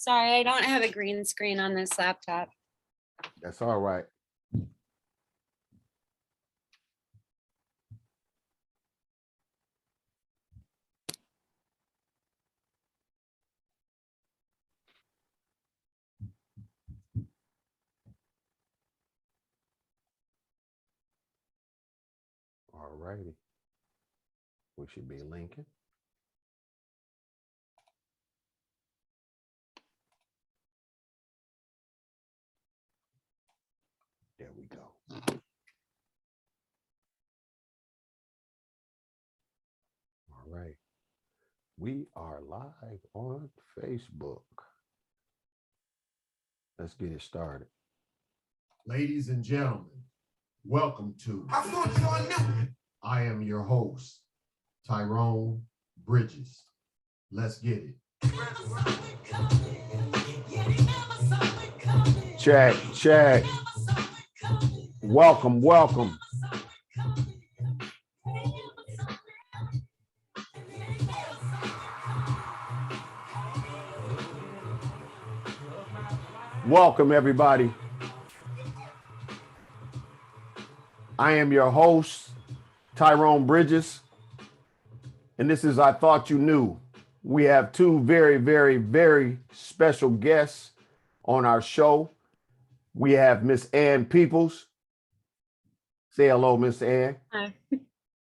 Sorry, I don't have a green screen on this laptop. That's all right. All righty. We should be linking. There we go. All right. We are live on Facebook. Let's get it started. Ladies and gentlemen, welcome to I am your host, Tyrone Bridges. Let's get it. Check. Welcome. Welcome, everybody. I am your host, Tyrone Bridges, and this is I Thought You Knew. We have two very, very, very special guests on our show. We have Miss Ann Peoples. Say hello, Miss Ann. Hi.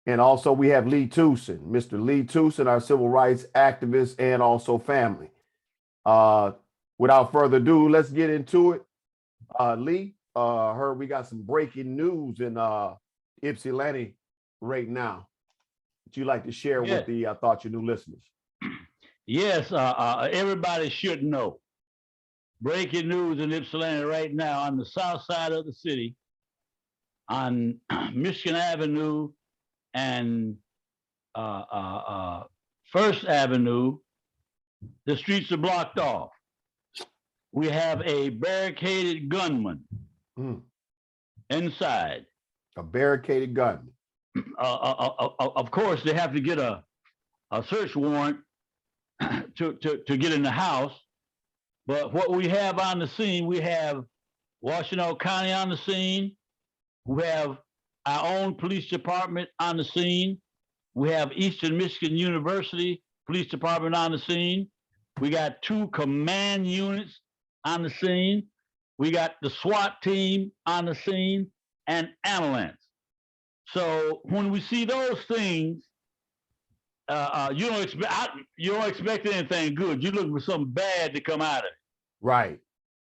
And also we have Lee Tooson, Mr. Lee Tooson, our civil rights activist and also family. Without further ado, let's get into it. Lee, heard we got some breaking news in Ypsilanti right now that you'd like to share with the I Thought You Knew listeners. Yes, everybody should know. Breaking news in Ypsilanti right now on the south side of the city, on Michigan Avenue and First Avenue, the streets are blocked off. We have a barricaded gunman inside. A barricaded gunman. Of course, they have to get a search warrant to get in the house. But what we have on the scene, we have Washtenaw County on the scene. We have our own police department on the scene. We have Eastern Michigan University Police Department on the scene. We got 2 command units on the scene. We got the SWAT team on the scene and ambulance. So when we see those things, you don't expect anything good. You're looking for something bad to come out of it. Right.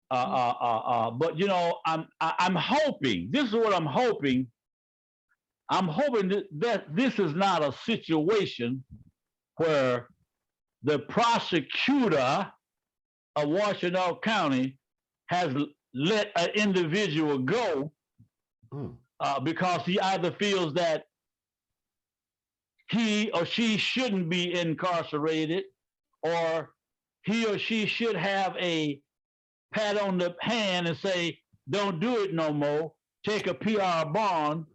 But you know, I'm hoping. This is what I'm hoping. I'm hoping that this is not a situation where the prosecutor of Washtenaw County has let an individual go because he either feels that he or she shouldn't be incarcerated, or he or she should have a pat on the hand and say, don't do it no more, take a PR bond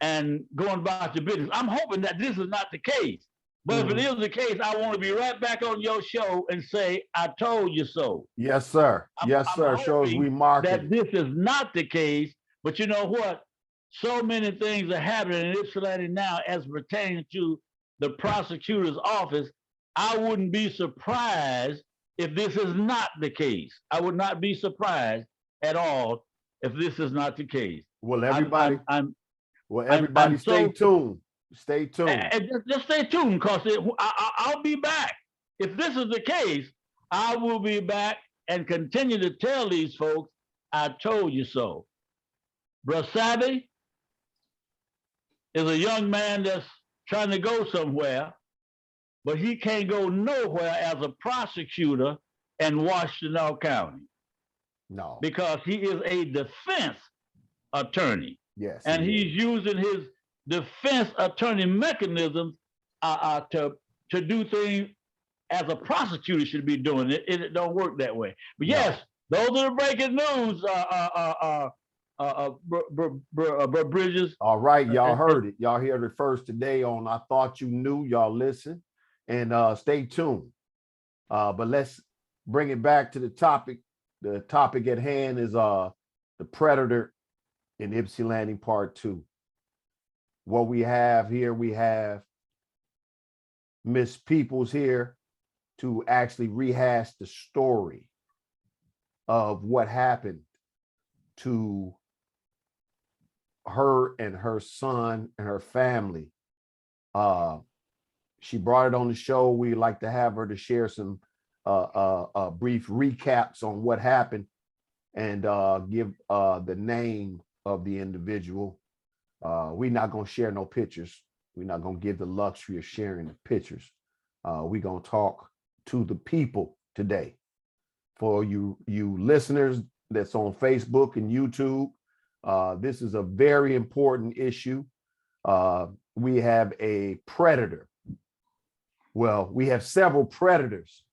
and go about your business. I'm hoping that this is not the case. But if it is the case, I want to be right back on your show and say, I told you so. Yes, sir. Yes, sir. Shows we market that this is not the case. But you know what? So many things are happening in Ypsilanti now as pertaining to the prosecutor's office. I wouldn't be surprised if this is not the case. I would not be surprised at all if this is not the case. Well, everybody, stay tuned. Stay tuned. And just stay tuned, because I'll be back. If this is the case, I will be back and continue to tell these folks, I told you so. Brasabi is a young man that's trying to go somewhere, but he can't go nowhere as a prosecutor in Washtenaw County. No. Because he is a defense attorney. Yes. And he's using his defense attorney mechanisms to do things as a prosecutor should be doing. It don't work that way. But yes, those are the breaking news, Bridges. All right, y'all heard it. Y'all heard it first today on I Thought You Knew. Y'all listen and stay tuned. But let's bring it back to the topic. The topic at hand is the predator in Ypsilanti Part 2. What we have here, we have Miss Peoples here to actually rehash the story of what happened to her and her son and her family. She brought it on the show. We like to have her to share some brief recaps on what happened and give the name of the individual. We're not going to share no pictures. We're not going to give the luxury of sharing the pictures. We're going to talk to the people today. For you listeners that's on Facebook and YouTube, this is a very important issue. We have a predator. Well, we have several predators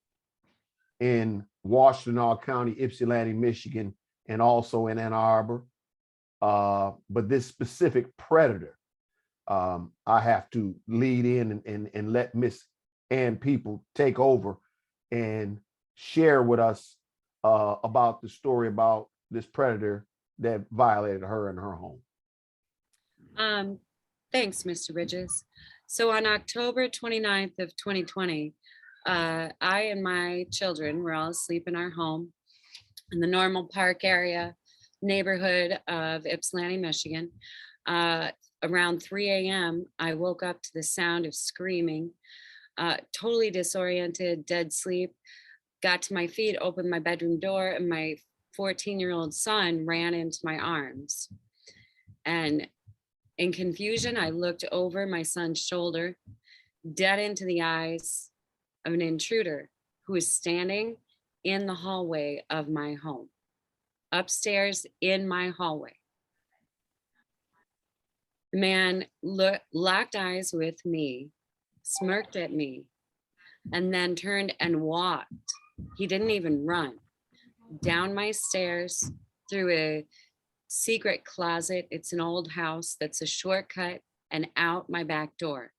in Washtenaw County, Ypsilanti, Michigan, and also in Ann Arbor. But this specific predator, I have to lead in and let Miss Ann People take over and share with us about the story about this predator that violated her in her home. Thanks, Mr. Bridges. So on October 29th of 2020, I and my children were all asleep in our home in the Normal Park area neighborhood of Ypsilanti, Michigan. Around 3 a.m., I woke up to the sound of screaming, totally disoriented, dead sleep, got to my feet, opened my bedroom door, and my 14-year-old son ran into my arms. And in confusion, I looked over my son's shoulder, dead into the eyes of an intruder who was standing in the hallway of my home, upstairs in my hallway. The man locked eyes with me, smirked at me, and then turned and walked. He didn't even run down my stairs through a secret closet. It's an old house that's a shortcut and out my back door.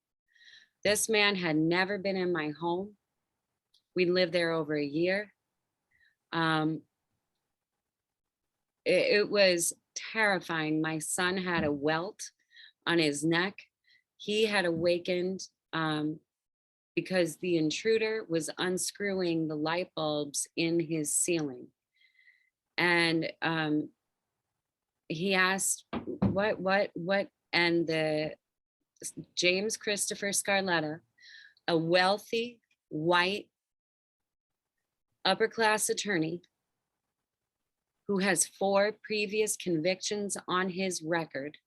This man had never been in my home. We lived there over a year. It was terrifying. My son had a welt on his neck. He had awakened because the intruder was unscrewing the light bulbs in his ceiling. And he asked, what, and the James Christopher Scarletta, a wealthy, white, upper-class attorney who has 4 previous convictions on his record.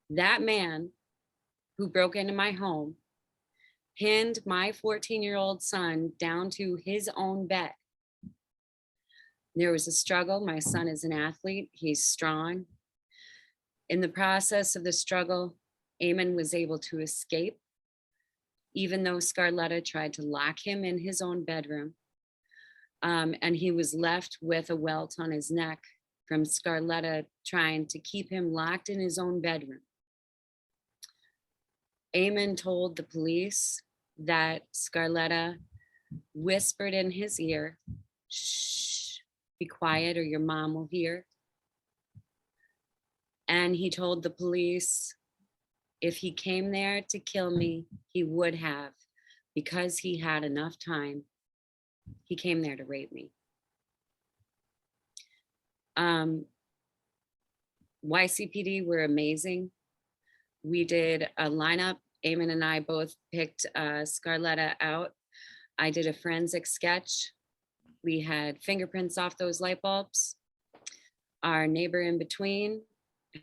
That man who broke into my home pinned my 14-year-old son down to his own bed. There was a struggle. My son is an athlete. He's strong. In the process of the struggle, Eamon was able to escape, even though Scarletta tried to lock him in his own bedroom. And he was left with a welt on his neck from Scarletta trying to keep him locked in his own bedroom. Eamon told the police that Scarletta whispered in his ear, "Shh, be quiet or your mom will hear." And he told the police if he came there to kill me, he would have, because he had enough time. He came there to rape me. YCPD were amazing. We did a lineup. Eamon and I both picked Scarletta out. I did a forensic sketch. We had fingerprints off those light bulbs. Our neighbor in between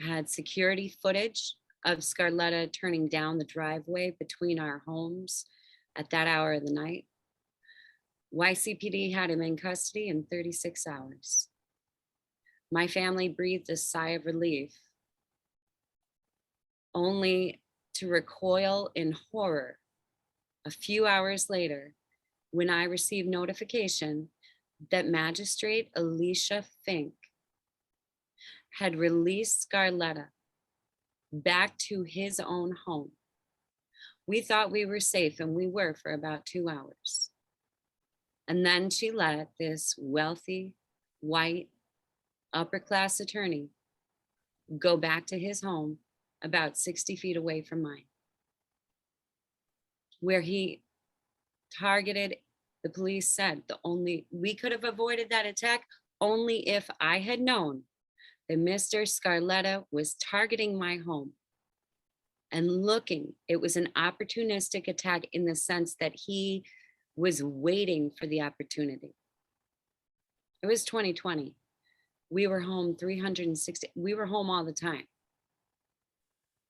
had security footage of Scarletta turning down the driveway between our homes at that hour of the night. YCPD had him in custody in 36 hours. My family breathed a sigh of relief, only to recoil in horror a few hours later when I received notification that Magistrate Alicia Fink had released Scarletta back to his own home. We thought we were safe, and we were for about 2 hours. And then she let this wealthy, white, upper class attorney go back to his home about 60 feet away from mine, where he targeted, the police said, we could have avoided that attack only if I had known that Mr. Scarletta was targeting my home and looking. It was an opportunistic attack in the sense that he was waiting for the opportunity. It was 2020. We were home 360. We were home all the time.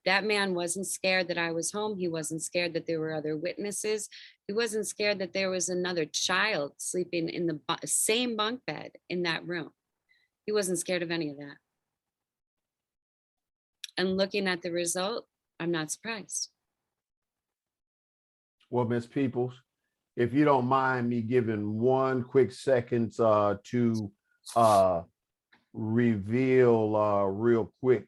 That man wasn't scared that I was home. He wasn't scared that there were other witnesses. He wasn't scared that there was another child sleeping in the same bunk bed in that room. He wasn't scared of any of that. And looking at the result, I'm not surprised. Well, Ms. Peoples, if you don't mind me giving 1 quick second to reveal real quick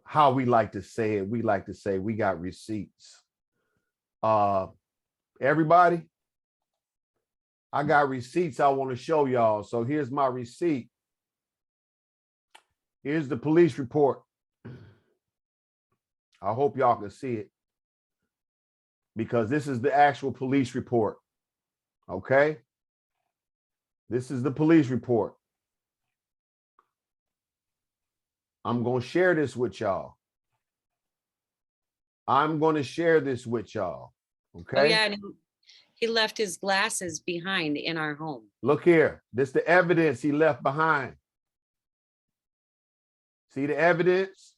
how we like to say it. We like to say we got receipts. Everybody, I got receipts I want to show y'all. So here's my receipt. Here's the police report. I hope y'all can see it, because this is the actual police report. Okay? This is the police report. I'm going to share this with y'all. I'm going to share this with y'all. Okay? Oh, yeah. And he left his glasses behind in our home. Look here. This is the evidence he left behind. See the evidence?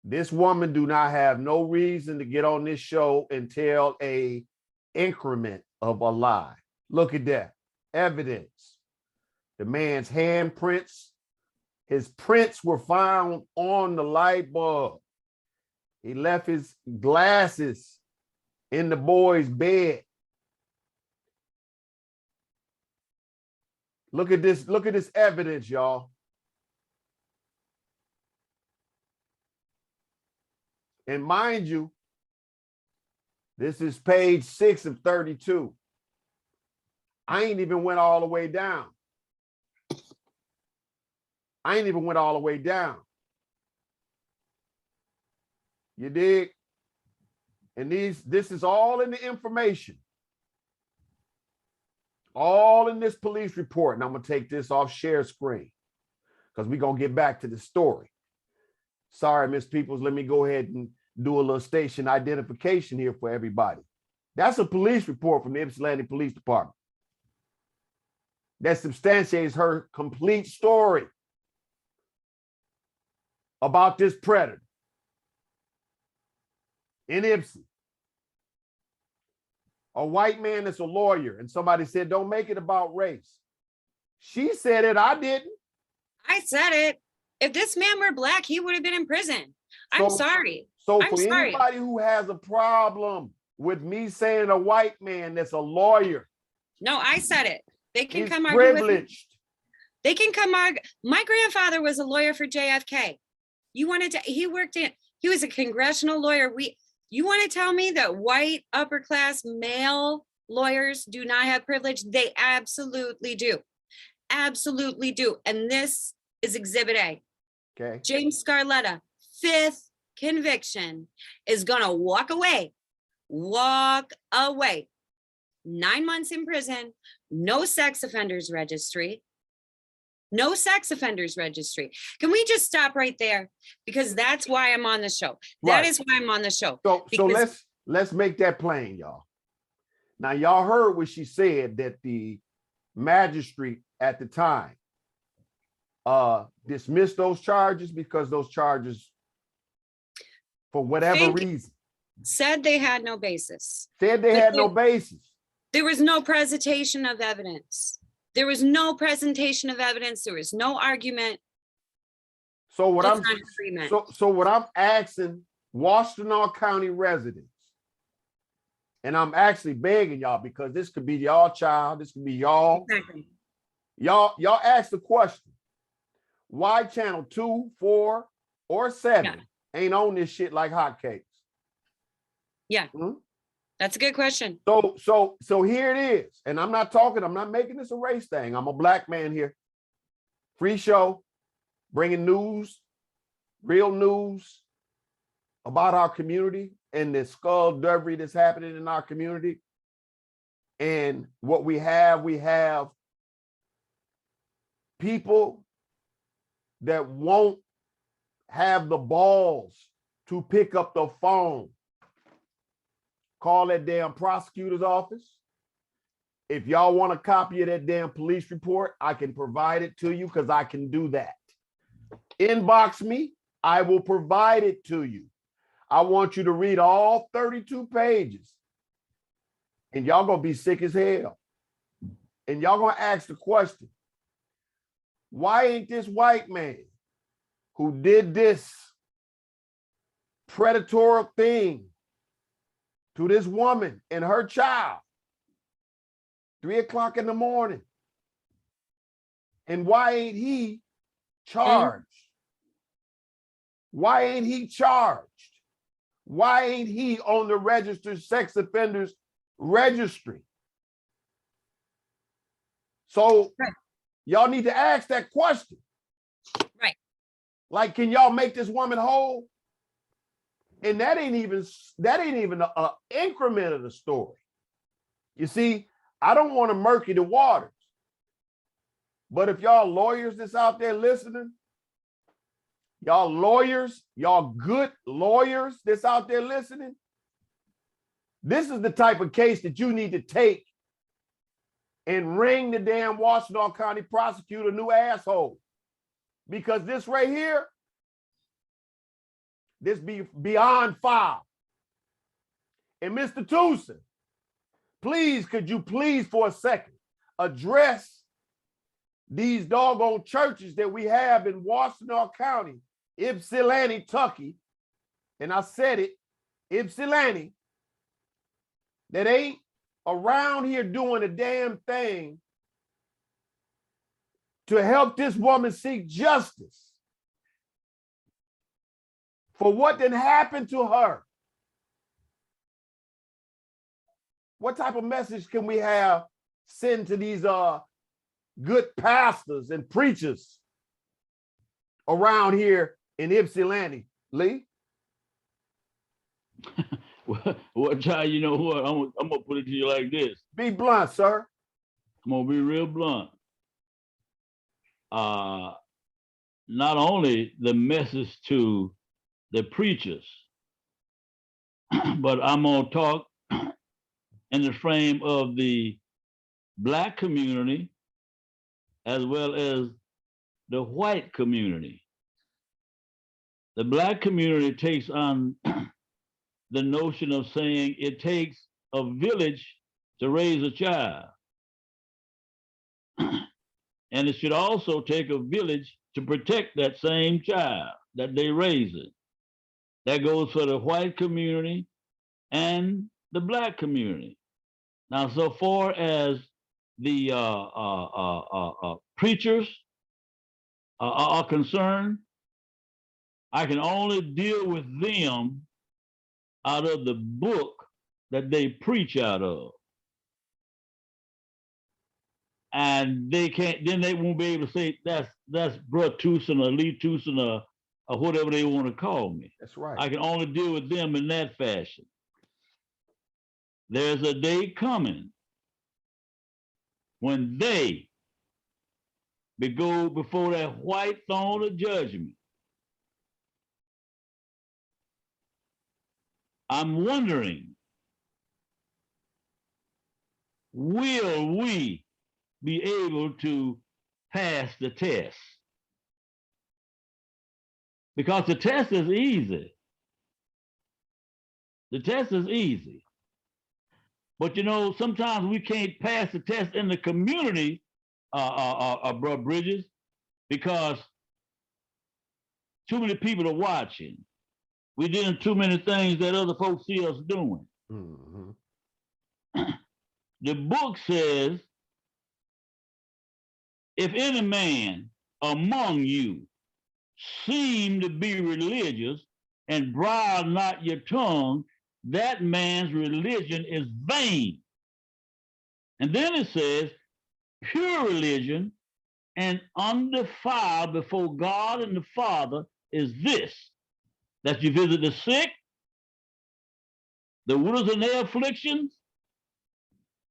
This woman do not have no reason to get on this show and tell a increment of a lie. Look at that. Evidence. The man's handprints, his prints were found on the light bulb. He left his glasses in the boy's bed. Look at this. Look at this evidence, y'all. And mind you, this is page 6 of 32. I ain't even went all the way down. You dig? And this is all in the information. All in this police report. And I'm going to take this off share screen because we're going to get back to the story. Sorry, Miss Peoples, let me go ahead and do a little station identification here for everybody. That's a police report from the Ypsilanti Police Department that substantiates her complete story about this predator in Ypsi. A white man that's a lawyer, and somebody said, don't make it about race. She said it, I didn't. I said it. If this man were black, he would have been in prison. I'm sorry. So for anybody who has a problem with me saying a white man that's a lawyer. No, I said it. They can come argue with me. They can come argue. My grandfather was a lawyer for JFK. He was a congressional lawyer. You want to tell me that white upper class male lawyers do not have privilege? They absolutely do. Absolutely do. And this is Exhibit A. Okay. James Scarletta, 5th conviction, is going to walk away. 9 months in prison, no sex offenders registry. No sex offenders registry. Can we just stop right there? Because that's why I'm on the show. That is why I'm on the show. So let's make that plain, y'all. Now, y'all heard what she said, that the magistrate at the time dismissed those charges because those charges, for whatever reason, said they had no basis. There was no presentation of evidence. There was no presentation of evidence. There was no argument. So what I'm asking Washtenaw County residents, and I'm actually begging y'all, because this could be y'all child, this could be y'all. Exactly. Y'all ask the question. Why channel 2, 4, or 7 ain't on this shit like hotcakes? Yeah. That's a good question. So here it is. And I'm not making this a race thing. I'm a black man here. Free show, bringing news, real news about our community and the skullduggery that's happening in our community. And what we have people that won't have the balls to pick up the phone, call that damn prosecutor's office. If y'all want a copy of that damn police report, I can provide it to you because I can do that. Inbox me, I will provide it to you. I want you to read all 32 pages. And y'all gonna be sick as hell. And y'all gonna ask the question, why ain't this white man who did this predatory thing to this woman and her child, 3 o'clock in the morning, and why ain't he charged? Why ain't he charged? Why ain't he on the registered sex offenders registry? So y'all need to ask that question. Right. Like, can y'all make this woman whole? And that ain't even a increment of the story. You see, I don't want to murky the waters. But if y'all lawyers that's out there listening, y'all lawyers, y'all good lawyers that's out there listening, this is the type of case that you need to take and ring the damn Washington County prosecutor new asshole. Because this right here, this be beyond foul. And Mr. Tooson, please, could you please for a second address these doggone churches that we have in Washington County, Ypsilanti, Kentucky, and I said it, Ypsilanti, that ain't around here doing a damn thing to help this woman seek justice for what did happen to her. What type of message can we have send to these good pastors and preachers around here in Ypsilanti, Lee? Well, Ty, you know what? I'm gonna put it to you like this. Be blunt, sir. I'm gonna be real blunt. Not only the message to the preachers, but I'm gonna talk in the frame of the Black community as well as the white community. The Black community takes on the notion of saying it takes a village to raise a child. And it should also take a village to protect that same child that they raise it. That goes for the white community and the Black community. Now, so far as the preachers are concerned, I can only deal with them out of the book that they preach out of. And they can't, then they won't be able to say that's Bro Tooson or Lee Tooson or whatever they want to call me. That's right. I can only deal with them in that fashion. There's a day coming when they go before that white throne of judgment. I'm wondering, will we be able to pass the test? Because the test is easy. The test is easy. But you know, sometimes we can't pass the test in the community, Bro Bridges, because too many people are watching. We're doing too many things that other folks see us doing. Mm-hmm. The book says, if any man among you seem to be religious and bridle not your tongue, that man's religion is vain. And then it says, pure religion and undefiled before God and the Father is this, that you visit the sick, the widows in their afflictions,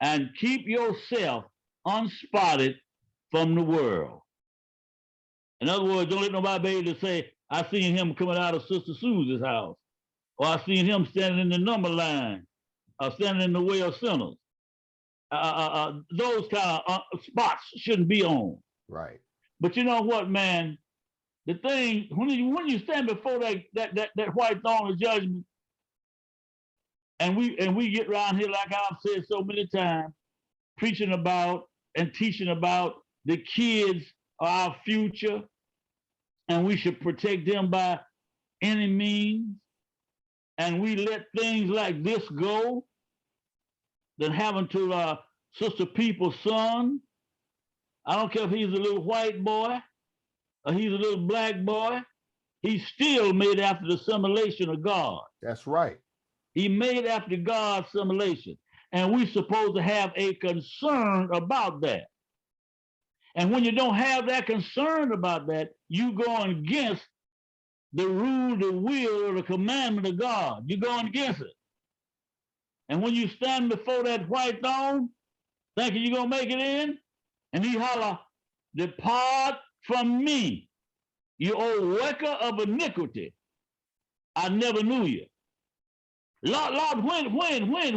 and keep yourself unspotted from the world. In other words, don't let nobody be able to say, I seen him coming out of Sister Susie's house, or I seen him standing in the number line, or standing in the way of sinners. Those kind of spots shouldn't be on. Right. But you know what, man? The thing, when you stand before that white throne of judgment, and we get around here, like I've said so many times, preaching about and teaching about the kids are our future, and we should protect them by any means, and we let things like this go, that happened to Sister People's son. I don't care if he's a little white boy or he's a little black boy, he's still made after the simulation of God. That's right. He made after God's simulation. And we're supposed to have a concern about that. And when you don't have that concern about that, you going against the rule, the will, or the commandment of God. You're going against it. And when you stand before that white throne, thinking you're going to make it in, and he holler, depart from me, you old worker of iniquity. I never knew you. Lord, when? A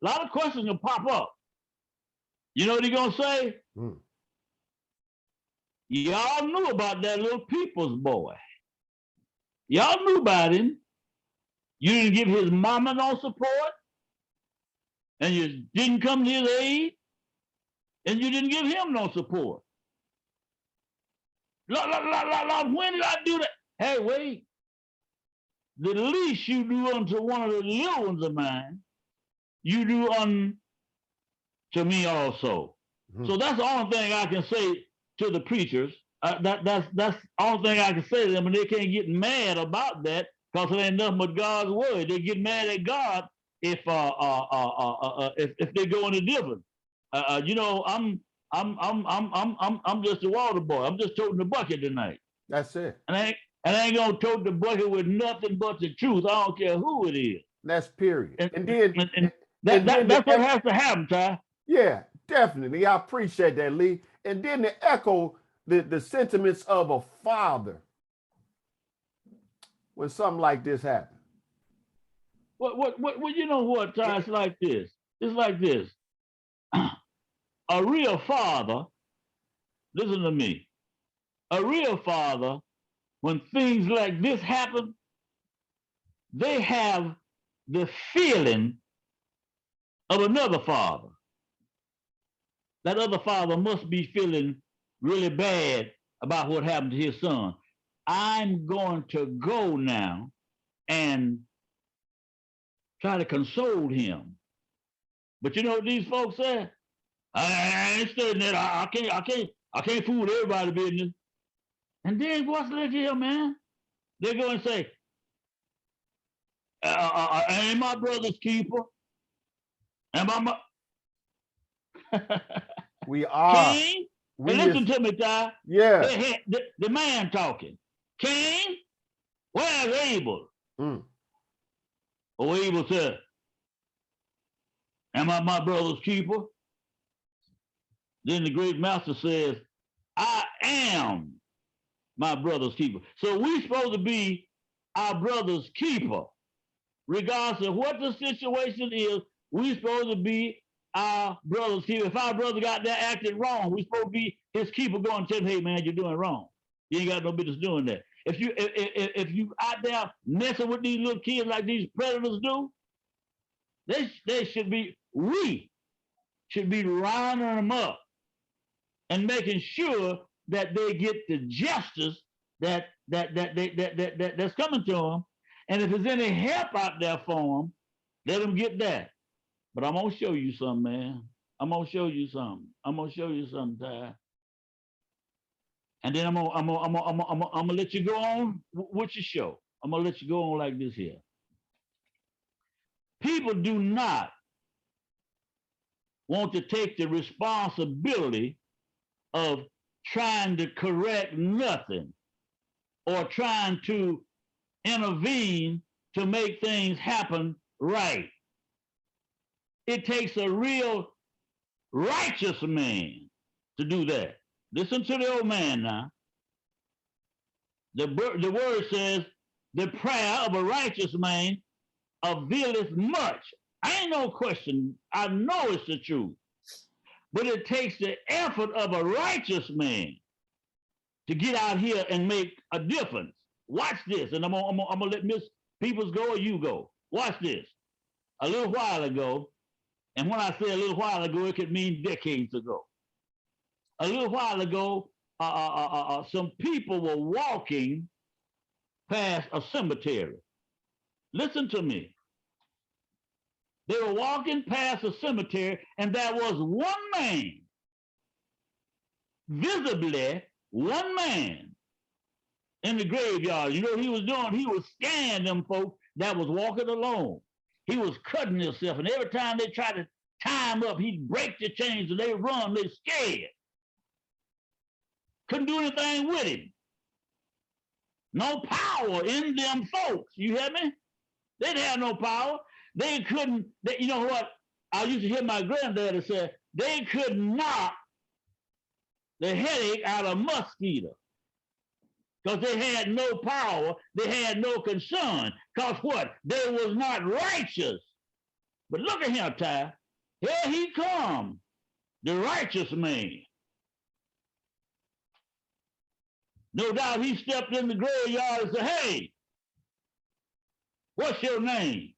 lot of questions will pop up. You know what he's going to say? Y'all knew about that little people's boy. Y'all knew about him. You didn't give his mama no support, and you didn't come to his aid, and you didn't give him no support. Lord, when did I do that? Hey, wait. The least you do unto one of the little ones of mine, you do unto me also. So that's the only thing I can say to the preachers. That's the only thing I can say to them, and they can't get mad about that because it ain't nothing but God's word. They get mad at God if they go into different. You know, I'm just a water boy. I'm just toting the bucket tonight. That's it. And I ain't gonna tote the bucket with nothing but the truth. I don't care who it is. That's period. And then that's what has to happen, Ty. Yeah, definitely. I appreciate that, Lee. And then to echo the sentiments of a father when something like this happens. What you know what, Ty? It's like this. It's like this. A real father, listen to me. A real father, when things like this happen, they have the feeling of another father. That other father must be feeling really bad about what happened to his son. I'm going to go now and try to console him. But you know what these folks say? I ain't studying that. I can't fool everybody's business. And then what's look here, man? They go and say, I ain't my brother's keeper. Am I my We are. King? And listen to me, Ty. Yeah. The man talking. King, where's Abel? Oh, Abel said, am I my brother's keeper? Then the great master says, I am my brother's keeper. So we're supposed to be our brother's keeper. Regardless of what the situation is, we're supposed to be our brother's keeper. If our brother got there acting wrong, we're supposed to be his keeper going to tell him, hey man, you're doing wrong. You ain't got no business doing that. If you out there messing with these little kids like these predators do, we should be rounding them up and making sure that they get the justice that's coming to them. And if there's any help out there for them, let them get that. But I'm gonna show you something, man. I'm gonna show you something, Ty. And then I'm gonna let you go on with your show. I'm gonna let you go on like this here. people do not want to take the responsibility of trying to correct nothing or trying to intervene to make things happen right. It takes a real righteous man to do that. Listen to the old man now. The word says, the prayer of a righteous man availeth much. I ain't no question. I know it's the truth. But it takes the effort of a righteous man to get out here and make a difference. Watch this, and I'm gonna let Miss Peoples go or you go. Watch this. A little while ago, and when I say a little while ago, it could mean decades ago. A little while ago, some people were walking past a cemetery. Listen to me. They were walking past a cemetery, and there was one man, visibly one man, in the graveyard. You know what he was doing? He was scanning them folks that was walking alone. He was cutting himself, and every time they tried to tie him up, he'd break the chains, and they run. They scared. Couldn't do anything with him. No power in them folks. You hear me? They didn't have no power. They couldn't, you know what? I used to hear my granddaddy say, they could knock the headache out of a mosquito because they had no power. They had no concern because what? They was not righteous. But look at him, Ty. Here he comes, the righteous man. No doubt he stepped in the graveyard and said, hey, what's your name?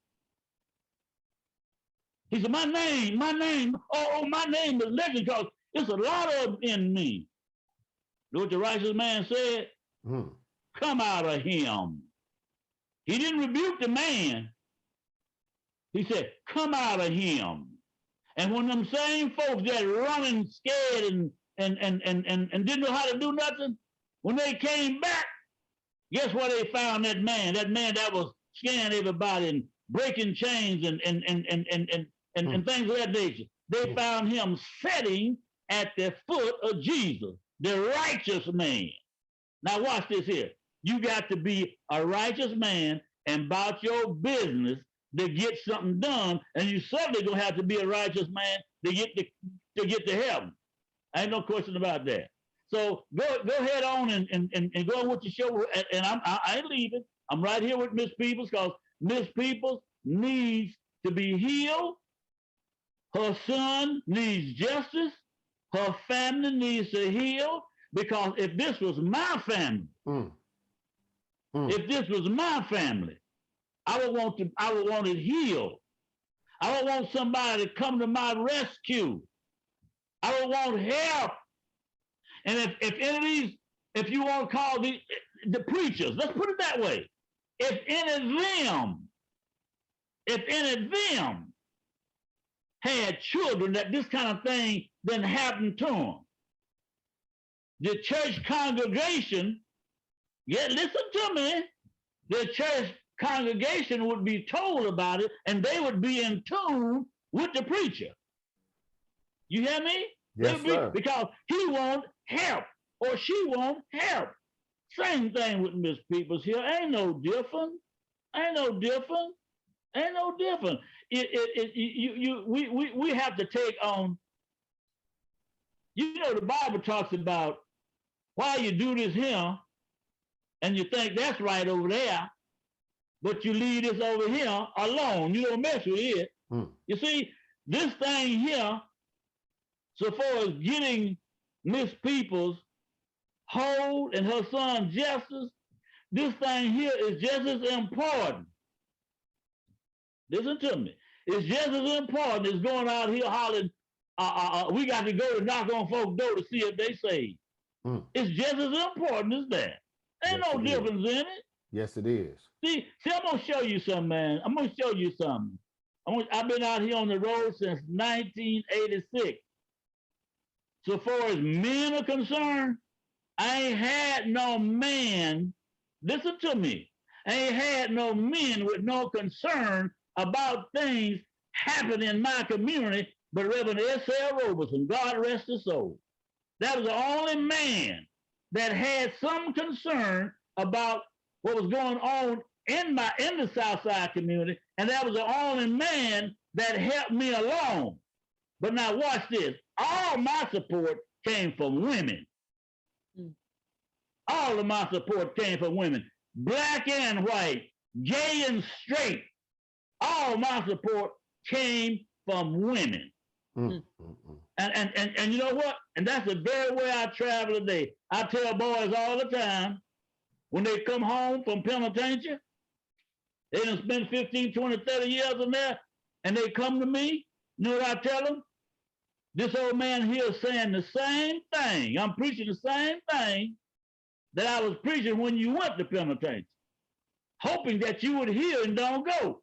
He said, my name, oh, my name is legend because it's a lot of them in me. You know what the righteous man said? Come out of him. He didn't rebuke the man. He said, come out of him. And when them same folks that running scared and didn't know how to do nothing, when they came back, guess where they found that man? That man that was scaring everybody and breaking chains and things of that nature. They found him sitting at the foot of Jesus, the righteous man. Now watch this here. You got to be a righteous man and about your business to get something done, and you certainly gonna have to be a righteous man to get to heaven. Ain't no question about that. So go ahead on and go on with your show. And I ain't leaving. I'm right here with Miss Peoples because Miss Peoples needs to be healed. Her son needs justice. Her family needs to heal because if this was my family, if this was my family, I would want it healed. I would want somebody to come to my rescue. I would want help. And if any of these, if you want to call the preachers, let's put it that way. If any of them had children that this kind of thing didn't happen to them, the church congregation, listen to me, the church congregation would be told about it and they would be in tune with the preacher. You hear me? Yes, sir. Because he won't help or she won't help. Same thing with Miss Peoples here. Ain't no different. Ain't no different. Ain't no different. We have to take on, you know, the Bible talks about why you do this here and you think that's right over there, but you leave this over here alone. You don't mess with it. You see, this thing here, so far as getting Miss Peoples whole and her son justice, this thing here is just as important. Listen to me. It's just as important as going out here hollering, we got to go to knock on folks' door to see if they saved. It's just as important as that. Ain't no difference in it. Yes, it is. See, I'm going to show you something, man. I'm going to show you something. I've been out here on the road since 1986. So far as men are concerned, I ain't had no man, listen to me, I ain't had no men with no concern about things happening in my community but Reverend S.L. Roberson, God rest his soul. That was the only man that had some concern about what was going on in the Southside community, and that was the only man that helped me along. But now watch this. All my support came from women. All of my support came from women, black and white, gay and straight. All my support came from women. And you know what? And that's the very way I travel today. I tell boys all the time, when they come home from penitentiary, they done spend 15, 20, 30 years in there, and they come to me, you know what I tell them? This old man here is saying the same thing. I'm preaching the same thing that I was preaching when you went to penitentiary, hoping that you would hear and don't go.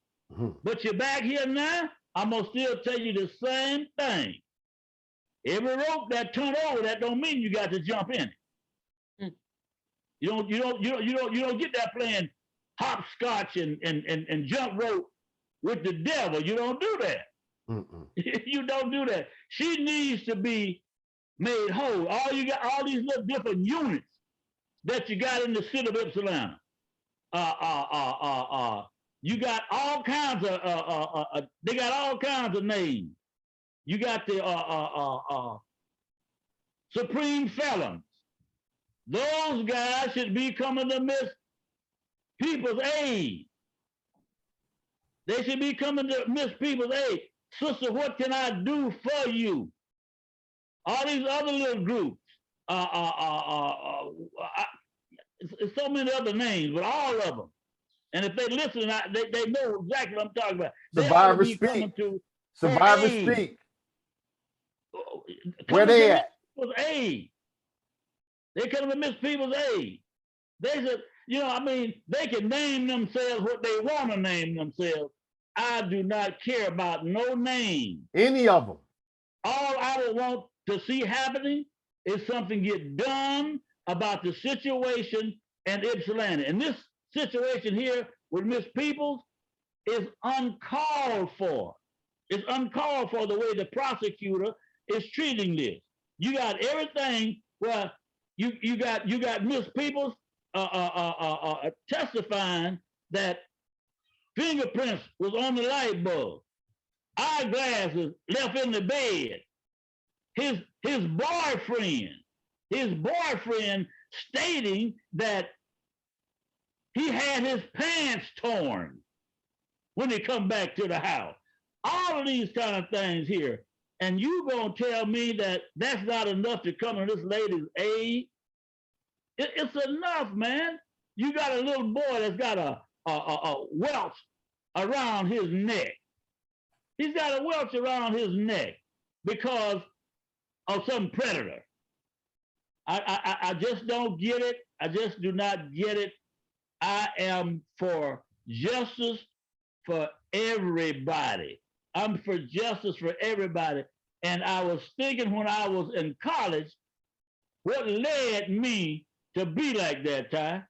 But you're back here now, I'm gonna still tell you the same thing. Every rope that turn over, that don't mean you got to jump in it. You don't get that playing hopscotch and jump rope with the devil. You don't do that. You don't do that. She needs to be made whole. You got all these little different units that you got in the city of Ypsilanti. You got all kinds of they got all kinds of names. You got the supreme felons. Those guys should be coming to Miss People's Aid. They should be coming to Miss People's Aid. Sister, what can I do for you? All these other little groups, so many other names, but all of them. And if they listen, they know exactly what I'm talking about. Survivor Speak. Survivor Speak. Where they at? Aid. They come to Miss People's Aid. They said, they can name themselves what they want to name themselves. I do not care about no name. Any of them. All I would want to see happening is something get done about the situation in Ypsilanti. And this situation here with Miss Peoples is uncalled for. It's uncalled for the way the prosecutor is treating this. You got everything where you got Miss Peoples testifying that fingerprints was on the light bulb, eyeglasses left in the bed. His boyfriend stating that he had his pants torn when he come back to the house. All of these kind of things here. And you gonna tell me that that's not enough to come to this lady's aid? It's enough, man. You got a little boy that's got a welch around his neck. He's got a welch around his neck because of some predator. I just don't get it. I just do not get it. I am for justice for everybody. I'm for justice for everybody. And I was thinking when I was in college, what led me to be like that, Ty?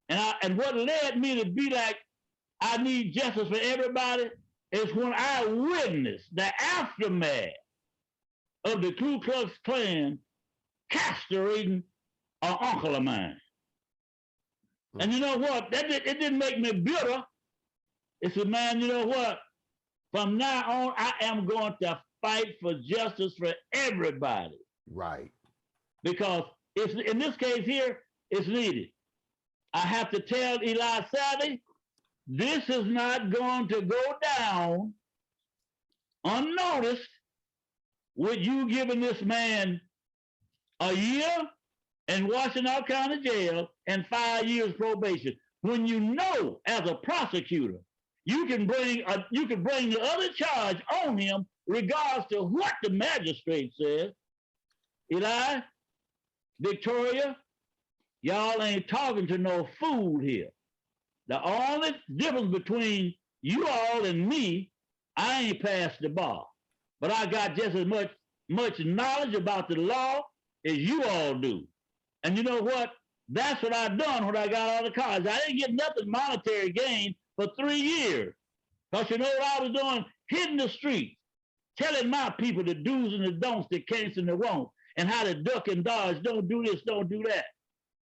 And what led me to be like, I need justice for everybody, is when I witnessed the aftermath of the Ku Klux Klan castrating an uncle of mine. And you know what? It didn't make me bitter. It said, man, you know what? From now on, I am going to fight for justice for everybody. Right. Because it's, in this case here, it's needed. I have to tell Eli Savvy, this is not going to go down unnoticed with you giving this man a year in Washtenaw County Jail and 5 years probation. When you know, as a prosecutor, you can bring the other charge on him regards to what the magistrate says. Eli, Victoria, y'all ain't talking to no fool here. The only difference between you all and me, I ain't passed the bar, but I got just as much knowledge about the law as you all do. And you know what? That's what I done when I got out of college. I didn't get nothing monetary gain for 3 years. Because you know what I was doing? Hitting the streets, telling my people the do's and the don'ts, the can'ts and the won'ts, and how to duck and dodge, don't do this, don't do that.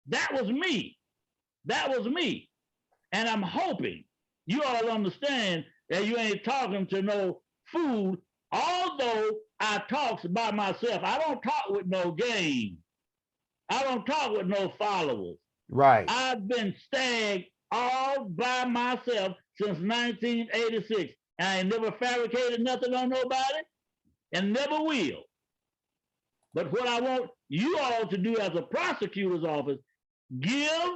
That was me. That was me. And I'm hoping you all understand that you ain't talking to no fool, although I talks by myself. I don't talk with no game. I don't talk with no followers. Right. I've been stag all by myself since 1986. And I ain't never fabricated nothing on nobody and never will. But what I want you all to do as a prosecutor's office, give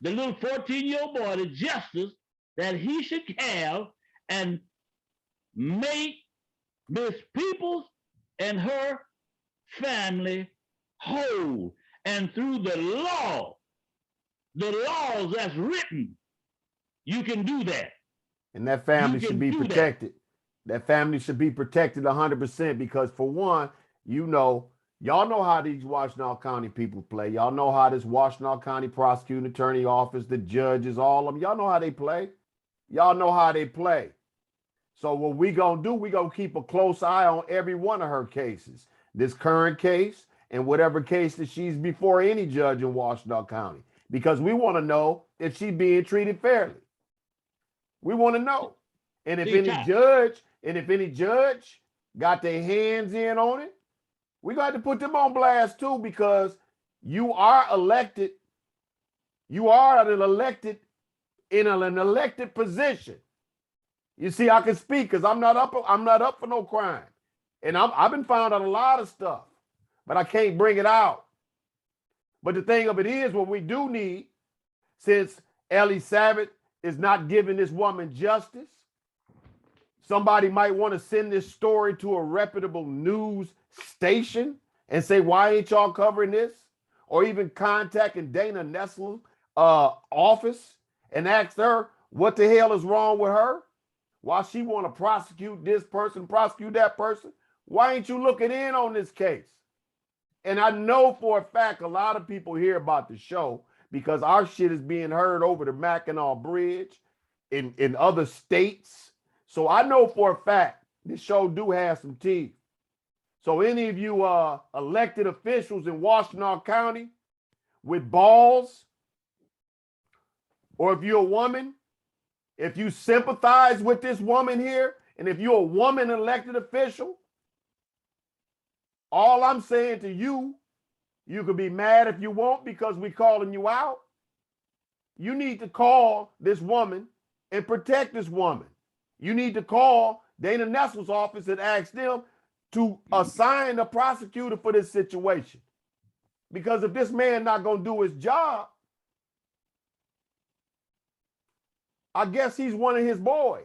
the little 14-year-old boy the justice that he should have and make Miss Peoples and her family whole. And through the laws that's written, you can do that. And that family should be protected. That family should be protected 100% because, for one, y'all know how these Washtenaw County people play. Y'all know how this Washtenaw County prosecuting attorney office, the judges, all of them. Y'all know how they play. Y'all know how they play. So what we gonna do, we gonna keep a close eye on every one of her cases. This current case and whatever case that she's before any judge in Washtenaw County, because we want to know if she's being treated fairly. We want to know. And if any judge got their hands in on it, we got to put them on blast too, because you are elected. You are an elected in an elected position. You see, I can speak because I'm not up for no crime. And I've been found on a lot of stuff, but I can't bring it out. But the thing of it is, what we do need, since Ellie Savage is not giving this woman justice, somebody might want to send this story to a reputable news station and say, why ain't y'all covering this? Or even contacting Dana Nestle's office and ask her what the hell is wrong with her? Why she want to prosecute this person, prosecute that person? Why ain't you looking in on this case? And I know for a fact a lot of people hear about the show because our shit is being heard over the Mackinac Bridge in other states. So I know for a fact this show do have some teeth. So any of you elected officials in Washtenaw County with balls, or if you're a woman, if you sympathize with this woman here, and if you're a woman elected official, all I'm saying to you, you could be mad if you want because we're calling you out. You need to call this woman and protect this woman. You need to call Dana Nestle's office and ask them to assign a prosecutor for this situation. Because if this man not going to do his job, I guess he's one of his boys.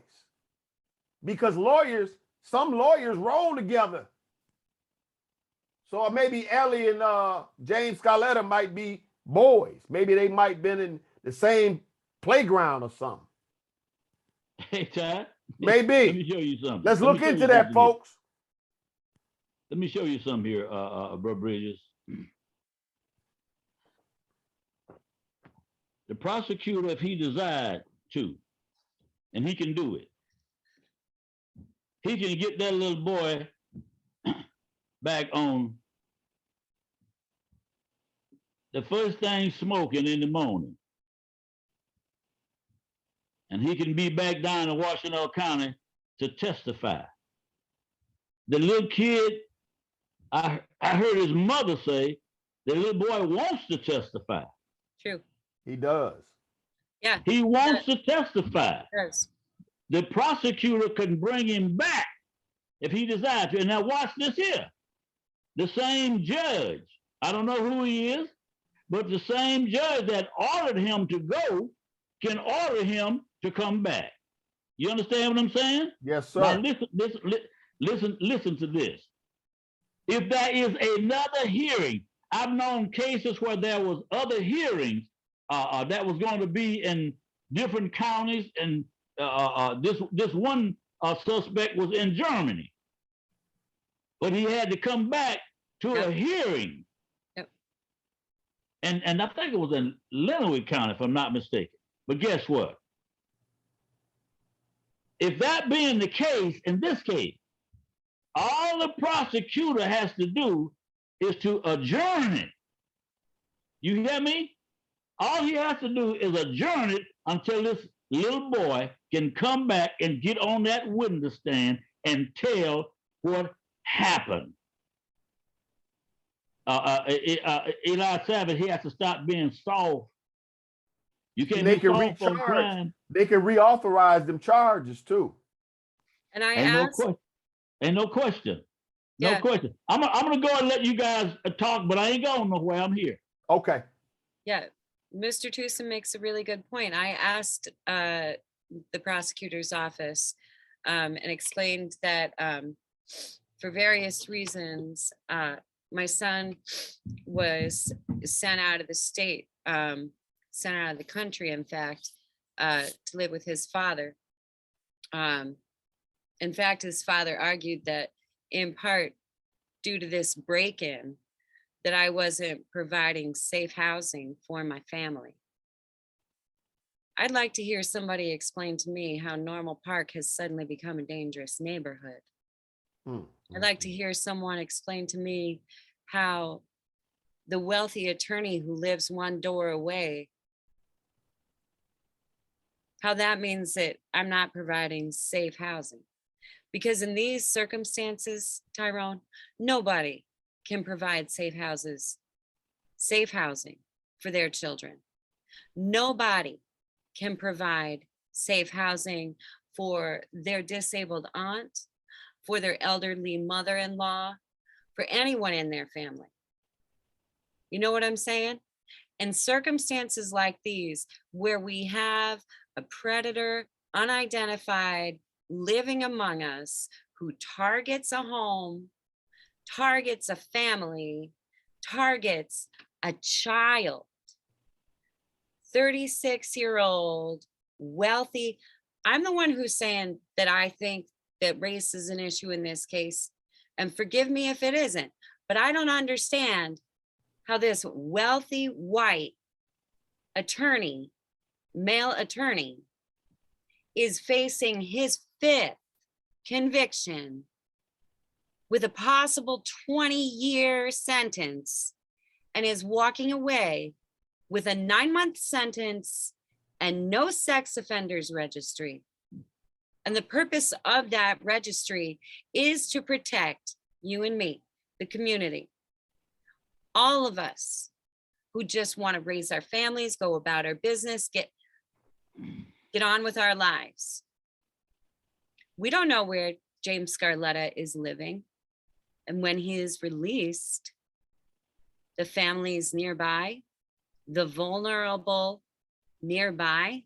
Because some lawyers roll together. So maybe Ellie and James Scaletta might be boys. Maybe they might have been in the same playground or something. Hey, Ty. Maybe. Let me show you something. Let's look into that, folks. Let me show you something here, Bro Bridges. The prosecutor, if he desired to, and he can do it, he can get that little boy back on the first thing smoking in the morning. And he can be back down in Washtenaw County to testify. The little kid, I heard his mother say, the little boy wants to testify. True. He does. Yeah. He wants to testify. Yes. The prosecutor can bring him back if he desires to. And now watch this here. The same judge, I don't know who he is, but the same judge that ordered him to go can order him to come back. You understand what I'm saying? Yes, sir. Now listen to this. If there is another hearing, I've known cases where there was other hearings that was going to be in different counties, and this one suspect was in Germany, but he had to come back to a hearing. Yep. And I think it was in Lenawee County, if I'm not mistaken. But guess what? if that being the case, in this case, all the prosecutor has to do is to adjourn it. You hear me? All he has to do is adjourn it until this little boy can come back and get on that witness stand and tell what happened. Eli Savage, he has to stop being soft. You can't They be can soft on recharge. crime. They can reauthorize them charges too. And I Ain't no asked, question. Ain't no question. No Yeah. question. I'm gonna go and let you guys talk, but I ain't going nowhere. I'm here. Okay. yeah, Mr. Tooson makes a really good point. I asked the prosecutor's office and explained that for various reasons, my son was sent out of the state, sent out of the country, in fact, to live with his father. In fact, his father argued that in part due to this break-in, that I wasn't providing safe housing for my family. I'd like to hear somebody explain to me how Normal Park has suddenly become a dangerous neighborhood. I'd like to hear someone explain to me how the wealthy attorney who lives one door away, how that means that I'm not providing safe housing. Because in these circumstances, Tyrone, nobody can provide safe housing for their children. Nobody can provide safe housing for their disabled aunt, for their elderly mother-in-law, for anyone in their family. You know what I'm saying? In circumstances like these, where we have a predator, unidentified, living among us, who targets a home, targets a family, targets a child, 36-year-old, wealthy. I'm the one who's saying that I think that race is an issue in this case. And forgive me if it isn't, but I don't understand how this wealthy white attorney, male attorney, is facing his 5th conviction with a possible 20-year sentence and is walking away with a 9-month sentence and no sex offenders registry. And the purpose of that registry is to protect you and me, the community, all of us who just want to raise our families, go about our business, get on with our lives. We don't know where James Scarletta is living. And when he is released, the families nearby, the vulnerable nearby,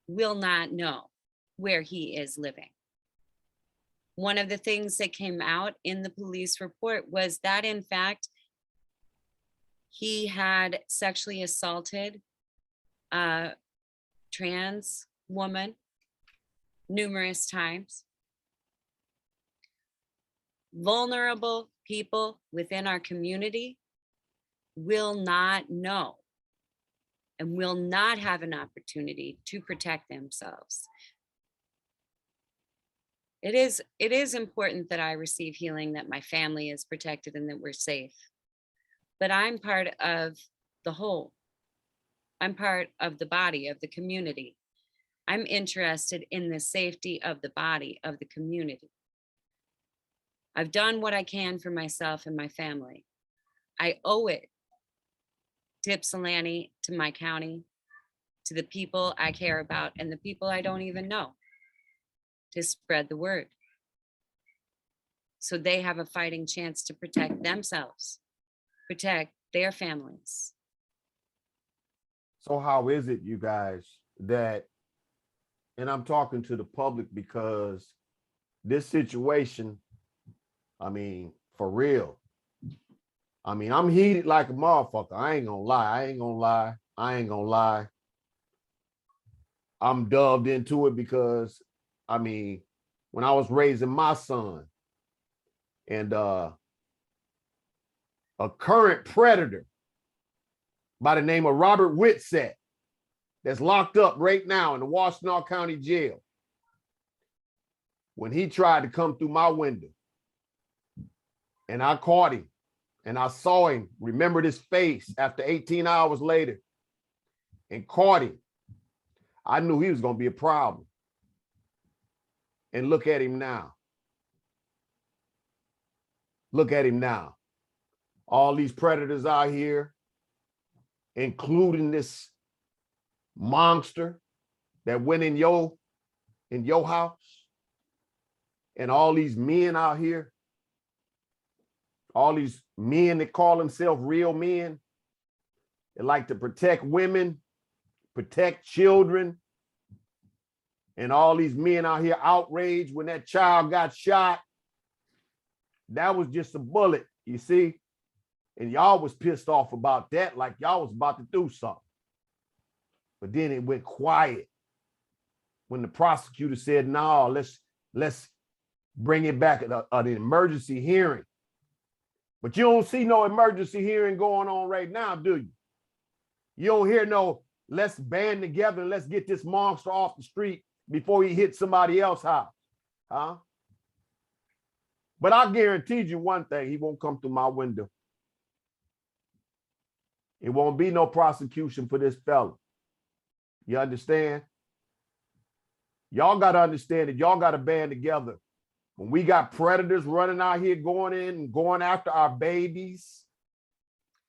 will not know where he is living. One of the things that came out in the police report was that, in fact, he had sexually assaulted a trans woman numerous times. Vulnerable people within our community will not know and will not have an opportunity to protect themselves. It is important that I receive healing, that my family is protected, and that we're safe. But I'm part of the whole. I'm part of the body of the community. I'm interested in the safety of the body of the community. I've done what I can for myself and my family. I owe it to Ypsilanti, to my county, to the people I care about, and the people I don't even know, to spread the word so they have a fighting chance to protect themselves, protect their families. So how is it, you guys, that, and I'm talking to the public because this situation, I mean, for real, I mean, I'm heated like a motherfucker. I ain't gonna lie. I'm dove into it because, I mean, when I was raising my son, and a current predator by the name of Robert Whitsett, that's locked up right now in the Washtenaw County Jail, when he tried to come through my window and I caught him and I saw him, remembered his face after 18 hours later and caught him, I knew he was going to be a problem. And look at him now. Look at him now. All these predators out here, including this monster that went in your house, and all these men out here, all these men that call themselves real men, they like to protect women, protect children, and all these men out here outraged when that child got shot. That was just a bullet, you see? And y'all was pissed off about that, like y'all was about to do something. But then it went quiet when the prosecutor said, no, let's bring it back at an emergency hearing. But you don't see no emergency hearing going on right now, do you? You don't hear no, let's band together and let's get this monster off the street before he hits somebody else's house, huh? But I guaranteed you one thing, he won't come through my window. It won't be no prosecution for this fella. You understand? Y'all got to understand that y'all got to band together. When we got predators running out here going in and going after our babies.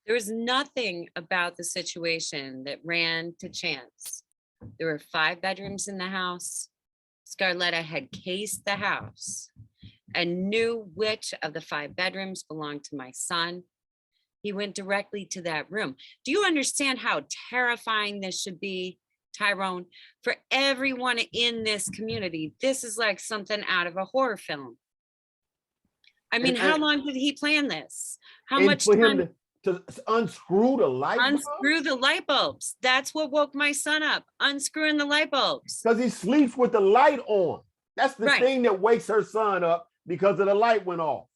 There was nothing about the situation that ran to chance. There were 5 bedrooms in the house. Scarletta had cased the house and knew which of the 5 bedrooms belonged to my son. He went directly to that room. Do you understand how terrifying this should be, Tyrone? For everyone in this community, this is like something out of a horror film. I mean, how long did he plan this? How much for time? him to unscrew the light bulb? Unscrew the light bulbs. That's what woke my son up, unscrewing the light bulbs. Because he sleeps with the light on. That's the Right. thing that wakes her son up because of the light went off.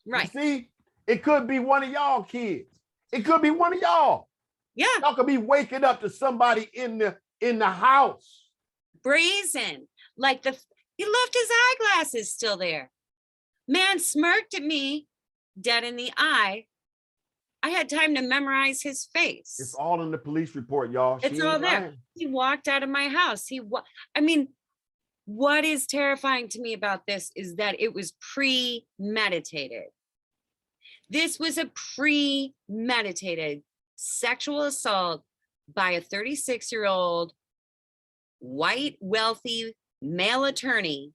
Right. You see, it could be one of y'all kids. It could be one of y'all. Yeah. Y'all could be waking up to somebody in the house. Brazen. Like he left his eyeglasses still there. Man smirked at me, dead in the eye. I had time to memorize his face. It's all in the police report, y'all. It's all there. He walked out of my house. I mean, what is terrifying to me about this is that it was premeditated. This was a premeditated sexual assault by a 36-year-old white, wealthy male attorney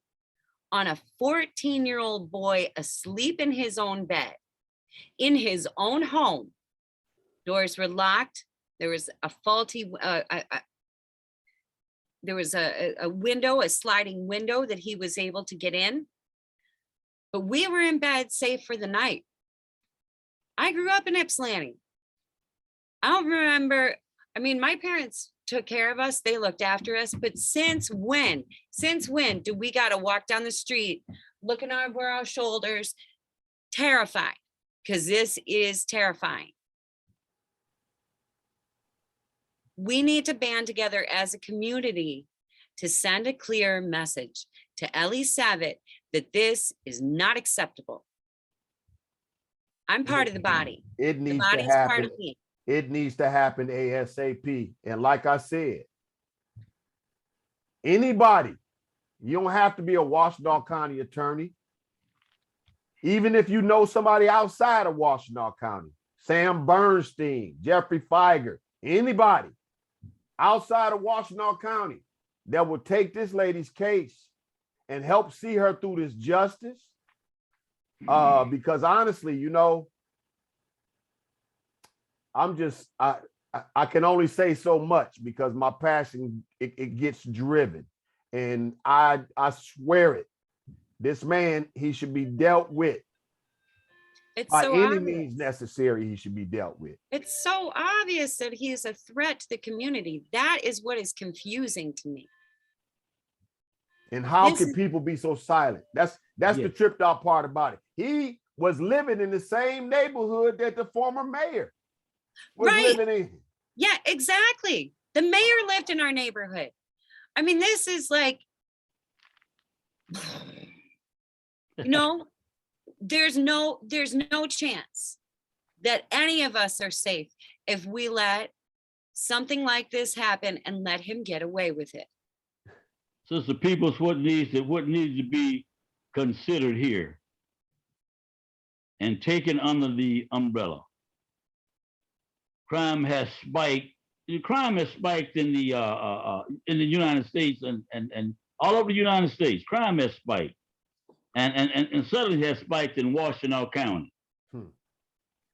on a 14-year-old boy asleep in his own bed, in his own home. Doors were locked. There was a faulty, there was a window, a sliding window that he was able to get in. But we were in bed safe for the night. I grew up in Ypsilanti. I don't remember, I mean, my parents took care of us. They looked after us. But since when do we got to walk down the street looking over our shoulders, terrified? Because this is terrifying. We need to band together as a community to send a clear message to Ellie Savitt that this is not acceptable. I'm part of the body. It needs the to body's part happen. of me. It needs to happen ASAP. And like I said, anybody, you don't have to be a Washtenaw County attorney. Even if you know somebody outside of Washtenaw County, Sam Bernstein, Jeffrey Feiger, anybody outside of Washtenaw County that will take this lady's case and help see her through this justice. Because honestly, you know, I can only say so much because my passion, it gets driven. And I swear it, this man, he should be dealt with. It's By so any obvious. means necessary, he should be dealt with. It's so obvious that he is a threat to the community. That is what is confusing to me. And how This can is- people be so silent? That's the tripped out part about it. He was living in the same neighborhood that the former mayor was Right. living in. Yeah, exactly. The mayor lived in our neighborhood. I mean, this is like, You know, there's no chance that any of us are safe if we let something like this happen and let him get away with it. Sister Peoples, what needs to be considered here and taken under the umbrella? Crime has spiked. Crime has spiked in the United States and all over the United States. Crime has spiked, and certainly has spiked in Washtenaw County.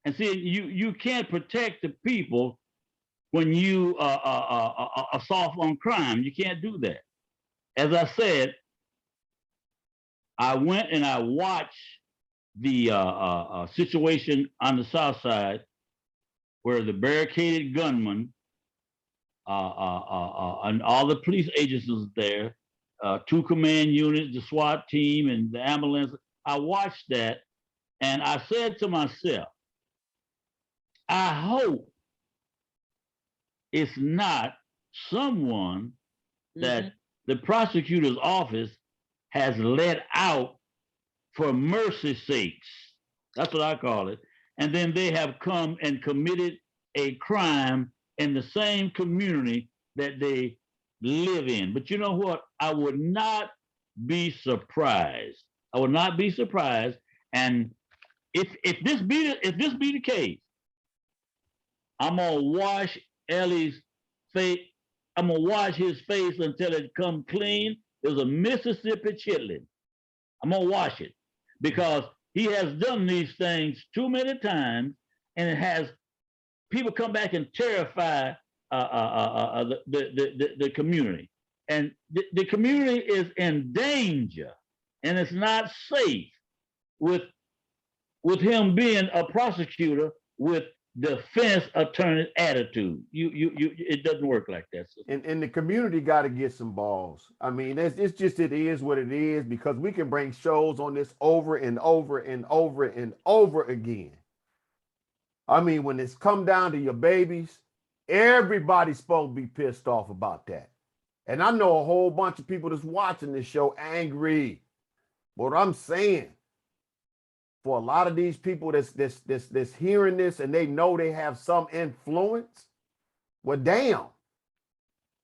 And see, you can't protect the people when you are soft on crime. You can't do that. As I said, I went and I watched the situation on the south side where the barricaded gunman and all the police agencies there, 2 command units, the SWAT team, and the ambulance. I watched that, and I said to myself, I hope it's not someone that the prosecutor's office has let out for mercy's sakes. That's what I call it. And then they have come and committed a crime in the same community that they live in. But you know what? I would not be surprised. I would not be surprised. And if this be the case, I'm gonna wash Ellie's face. I'm gonna wash his face until it come clean. It was a Mississippi chitlin. I'm gonna wash it because he has done these things too many times, and it has people come back and terrify the community, and the community is in danger, and it's not safe with him being a prosecutor with defense attorney attitude. It doesn't work like that. And the community got to get some balls. I mean, it's just, it is what it is, because we can bring shows on this over and over and over and over again. I mean, when it's come down to your babies, everybody's supposed to be pissed off about that. And I know a whole bunch of people that's watching this show angry. But what I'm saying, for a lot of these people that's hearing this and they know they have some influence, well, damn.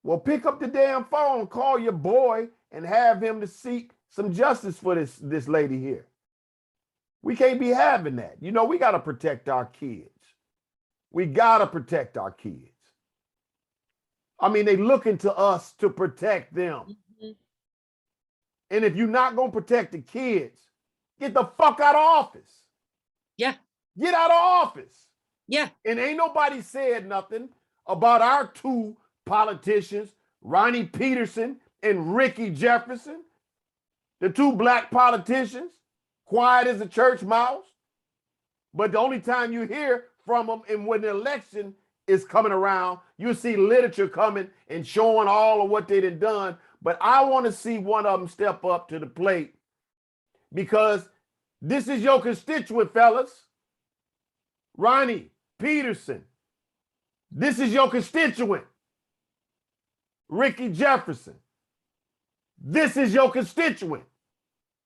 Well, pick up the damn phone, call your boy, and have him to seek some justice for this lady here. We can't be having that. You know, we got to protect our kids. We got to protect our kids. I mean, they looking to us to protect them. And if you're not going to protect the kids, get the fuck out of office. Yeah. Get out of office. Yeah. And ain't nobody said nothing about our 2 politicians, Ronnie Peterson and Ricky Jefferson, the 2 black politicians, quiet as a church mouse. But the only time you hear from them and when the election is coming around, you see literature coming and showing all of what they done. But I want to see one of them step up to the plate, because this is your constituent, fellas. Ronnie Peterson, this is your constituent. Ricky Jefferson, this is your constituent.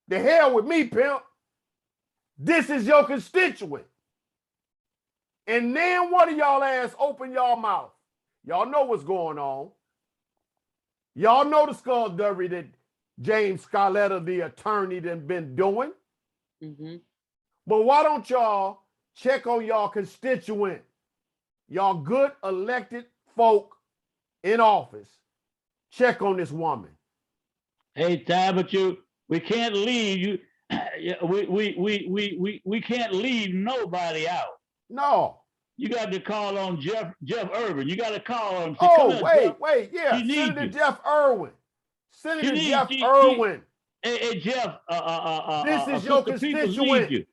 The hell with me, pimp. This is your constituent. And then one of y'all ass open y'all mouth. Y'all know what's going on. Y'all know the skullduggery that James Scarletta, the attorney, done been doing. But why don't y'all check on y'all constituent, y'all good elected folk in office? Check on this woman. Hey, Ty, but we can't leave you. We can't leave nobody out. No. You got to call on Jeff Irvin. You got to call on him. Oh, wait, yeah. Senator Jeff Irwin. Senator Jeff Irwin. Hey, Jeff. This is your constituent.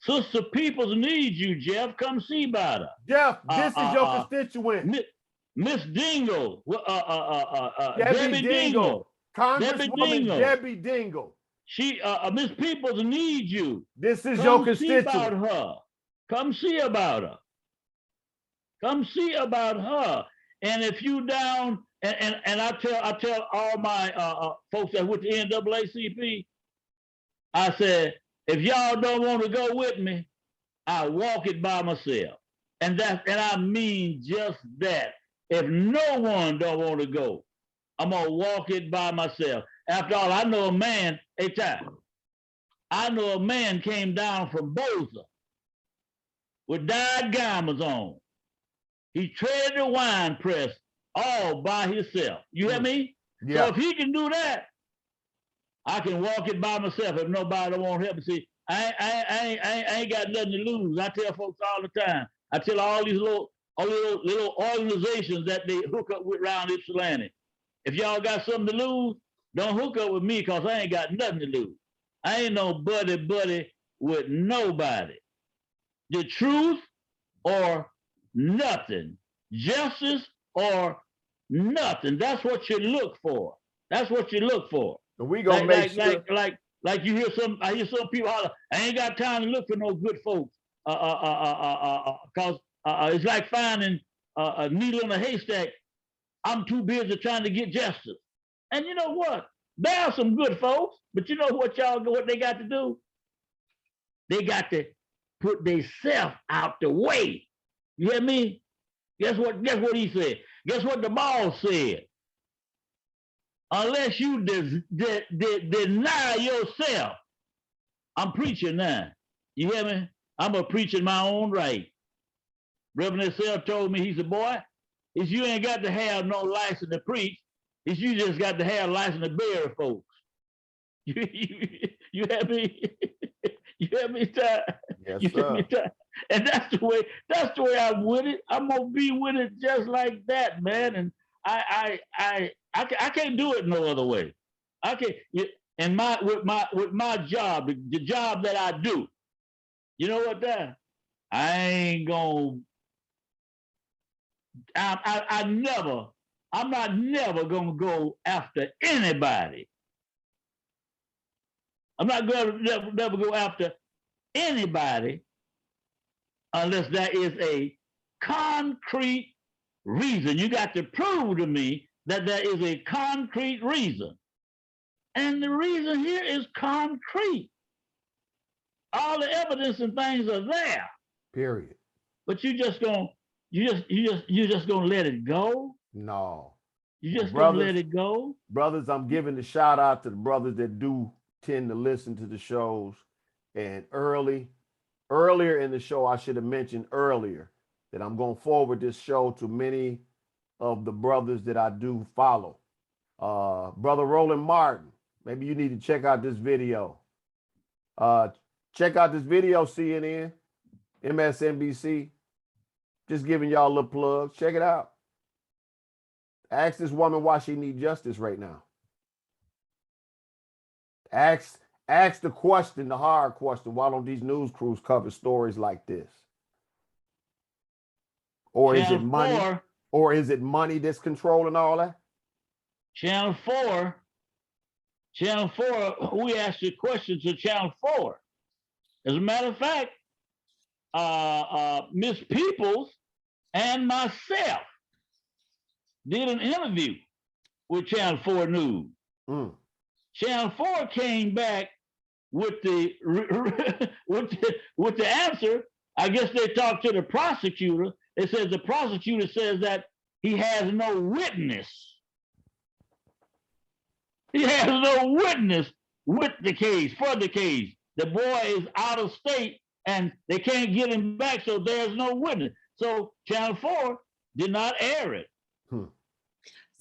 Sister Peoples need you, Jeff. Come see about her. Jeff, this is your constituent. Miss Dingle. Debbie Dingle. Congresswoman Debbie Dingle. She, Miss Peoples needs you. This is your constituent. See about her. Come see about her. Come see about her. And if you down, and I tell all my folks that went to NAACP, I said, if y'all don't want to go with me, I walk it by myself. And I mean just that. If no one don't want to go, I'm gonna walk it by myself. After all, I know a man, I know a man came down from Bosa with dyed garments on. He treaded the wine press all by himself. You hear me? Yeah. So if he can do that, I can walk it by myself if nobody won't help me. See, I ain't got nothing to lose. I tell folks all the time. I tell all these little organizations that they hook up with around Ypsilanti. If y'all got something to lose, don't hook up with me because I ain't got nothing to lose. I ain't no buddy with nobody. The truth or nothing. Justice or nothing. That's what you look for. That's what you look for. So we gonna make sure. Like you hear I hear some people holler, I ain't got time to look for no good folks. Cause it's like finding a needle in a haystack. I'm too busy trying to get justice. And you know what? There are some good folks, but you know what they got to do? They got to put themselves out the way. You hear me? Guess what he said? Guess what the boss said? Unless you deny yourself, I'm preaching now. You hear me? I'm a preach in my own right. Reverend himself told me, he said, boy, if you ain't got to have no license to preach, it's you just got to have license to bury folks. You hear me? You hear me, Ty? Yes, you hear me, Ty? And that's the way I'm with it. I'm gonna be with it just like that, man. And I can't do it no other way. I can't. And with my job, the job that I do, you know what, Ty? I ain't gonna. I'm not never gonna go after anybody. I'm not gonna never go after anybody unless there is a concrete reason. You got to prove to me that there is a concrete reason. And the reason here is concrete. All the evidence and things are there. Period. But you just gonna let it go? No. You just gonna let it go? Brothers, I'm giving the shout out to the brothers that do tend to listen to the shows. And earlier in the show, I should have mentioned earlier that I'm going to forward this show to many of the brothers that I do follow. Brother Roland Martin, maybe you need to check out this video. Check out this video, CNN, MSNBC. Just giving y'all a little plug. Check it out. Ask this woman why she needs justice right now. Ask the question, the hard question. Why don't these news crews cover stories like this? Or is it money? Or is it money that's controlling all that? Channel 4, we asked the question to Channel 4. As a matter of fact, Miss Peoples and myself did an interview with Channel 4 News. Channel 4 came back with the with the answer. I guess they talked to the prosecutor. It says the prosecutor says that he has no witness. He has no witness with the case, for the case. The boy is out of state and they can't get him back, so there's no witness. So Channel 4 did not air it.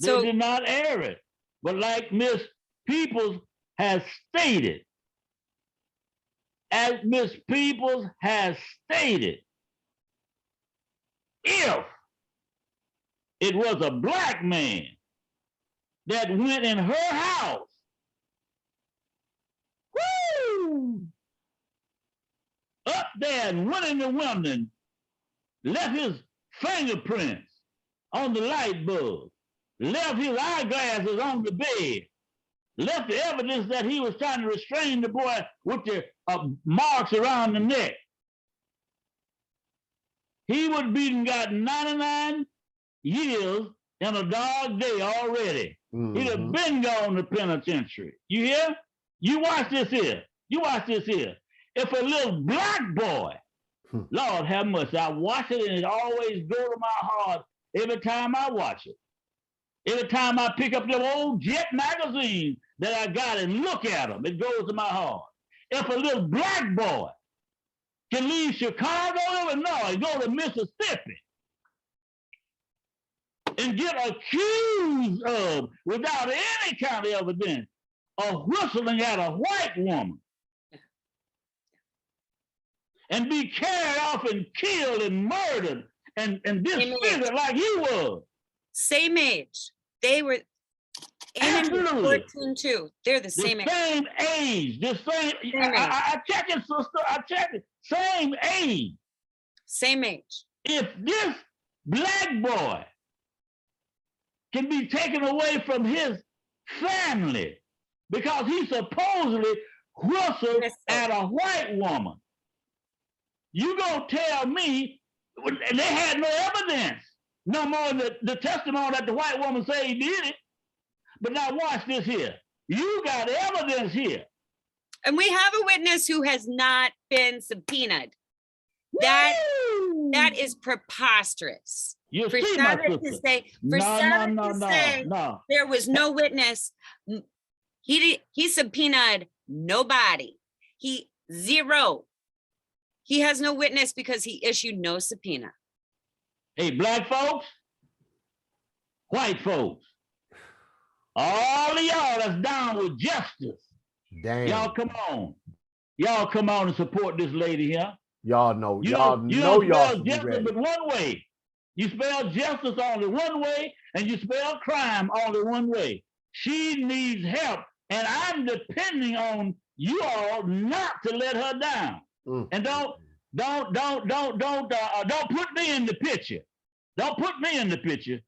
They did not air it. But like Miss Peoples has stated, as Miss Peoples has stated, if it was a black man that went in her house, up there and went in the window, left his fingerprints on the light bulb, left his eyeglasses on the bed, left the evidence that he was trying to restrain the boy with the marks around the neck, he would have been got 99 years in a dog day already. He'd have been gone to penitentiary. You hear? You watch this here. You watch this here. If a little black boy, Lord have mercy, I watch it and it always goes to my heart every time I watch it. Every time I pick up the old Jet magazine that I got and look at them, it goes to my heart. If a little black boy can leave Chicago, Illinois, and go to Mississippi and get accused of, without any kind of evidence, of whistling at a white woman and be carried off and killed and murdered and disfigured like he was. Same age. They were Absolutely. 14 too. They're the same age. Same age. The same. I check it, sister. I check it. Same age. Same age. If this black boy can be taken away from his family because he supposedly whistled at a white woman, you gonna tell me they had no evidence, no more than the testimony that the white woman say he did it. But now watch this here. You got evidence here. And we have a witness who has not been subpoenaed. That is preposterous. You For see, my Savage to sister. say, No. there was no witness. He subpoenaed nobody. Zero. He has no witness because he issued no subpoena. Hey, black folks, white folks, all of y'all that's down with justice, Damn. y'all come on. Y'all come on and support this lady here. Y'all know. You Y'all don't know y'all spell should be justice ready. but one way. You spell justice only one way, and you spell crime only one way. She needs help, and I'm depending on you all not to let her down. And don't put me in the picture. Don't put me in the picture.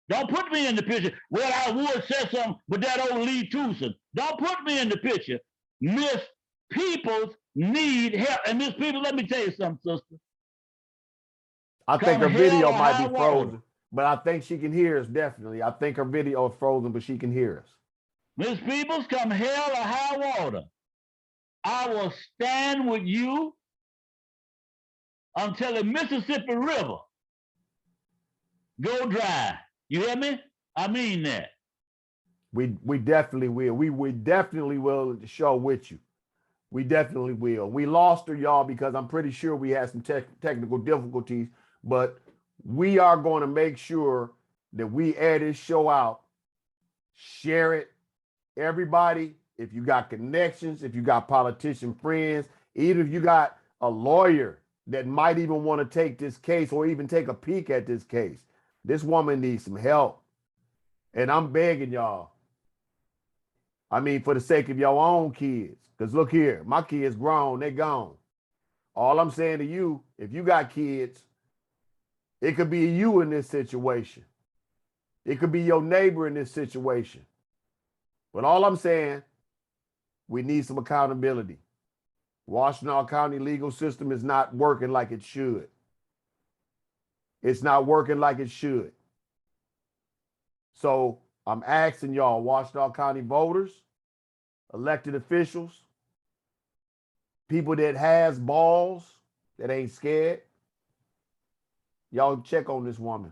Don't put me in the picture. Well, I would say something, but that old Lee Tooson. Don't put me in the picture. Miss Peoples need help. And Miss Peoples, let me tell you something, sister. I think her video might be frozen, but I think she can hear us, definitely. I think her video is frozen, but she can hear us. Miss Peoples, come hell or high water, I will stand with you until the Mississippi River go dry. You hear me? I mean that. We definitely will. We definitely will show with you. We definitely will. We lost her, y'all, because I'm pretty sure we had some technical difficulties, but we are going to make sure that we air this show out, share it. Everybody, if you got connections, if you got politician friends, even if you got a lawyer that might even want to take this case or even take a peek at this case, this woman needs some help. And I'm begging y'all. I mean, for the sake of your own kids, because look here, my kids grown, they gone. All I'm saying to you, if you got kids, it could be you in this situation. It could be your neighbor in this situation. But all I'm saying, we need some accountability. Washtenaw County legal system is not working like it should. It's not working like it should. So I'm asking y'all, Washtenaw County voters, elected officials, people that has balls, that ain't scared, y'all check on this woman.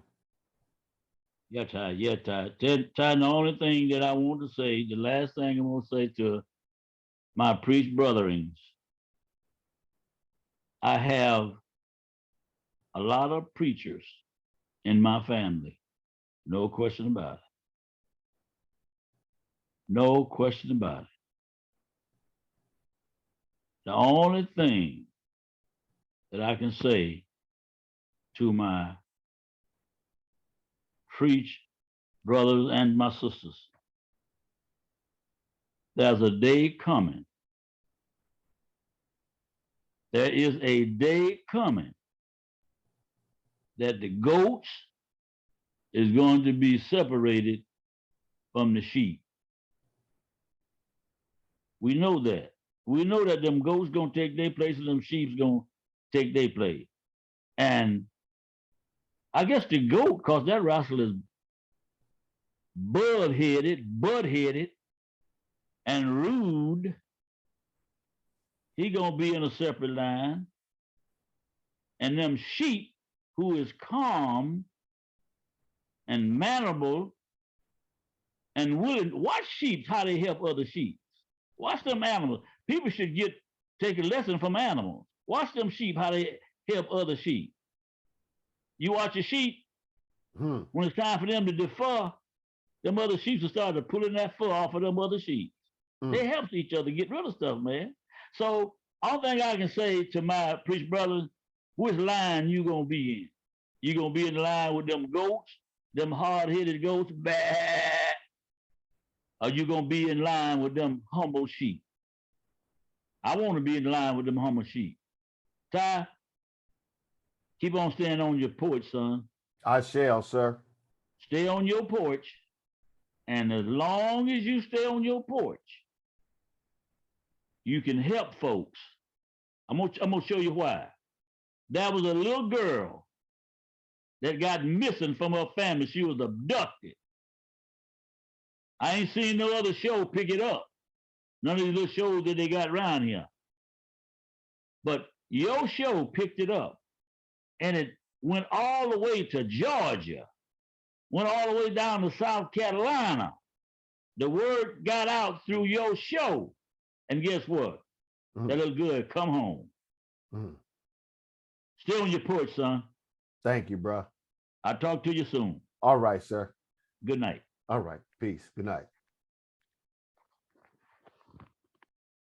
Yeah, Ty. Ty, the only thing that I want to say, the last thing I want to say to my priest brethrens, I have a lot of preachers in my family. No question about it. No question about it. The only thing that I can say to my preach brothers and my sisters, there's a day coming. There is a day coming that the goats is going to be separated from the sheep. We know that. We know that them goats gonna take their place and them sheep's gonna take their place. And I guess the goat, cause that rascal is butt-headed, and rude, he gonna be in a separate line. And them sheep who is calm and mannerable and willing, watch sheep how they help other sheep. Watch them animals. People should take a lesson from animals. Watch them sheep how they help other sheep. You watch a sheep, when it's time for them to defer, them other sheep will start pulling that fur off of them other sheep. They help each other get rid of stuff, man. So all thing I can say to my preach brothers, which line you gonna be in? You gonna be in the line with them goats, them hard-headed goats, bad, or you gonna be in line with them humble sheep? I want to be in line with them humble sheep. Ty, keep on staying on your porch, son. I shall, sir. Stay on your porch, and as long as you stay on your porch, you can help folks. I'm gonna show you why. There was a little girl that got missing from her family. She was abducted. I ain't seen no other show pick it up. None of these little shows that they got around here. But your show picked it up. And it went all the way to Georgia. Went all the way down to South Carolina. The word got out through your show. And guess what? That little girl come home. Stay on your porch, son. Thank you, bro. I'll talk to you soon. All right, sir. Good night. All right. Peace. Good night.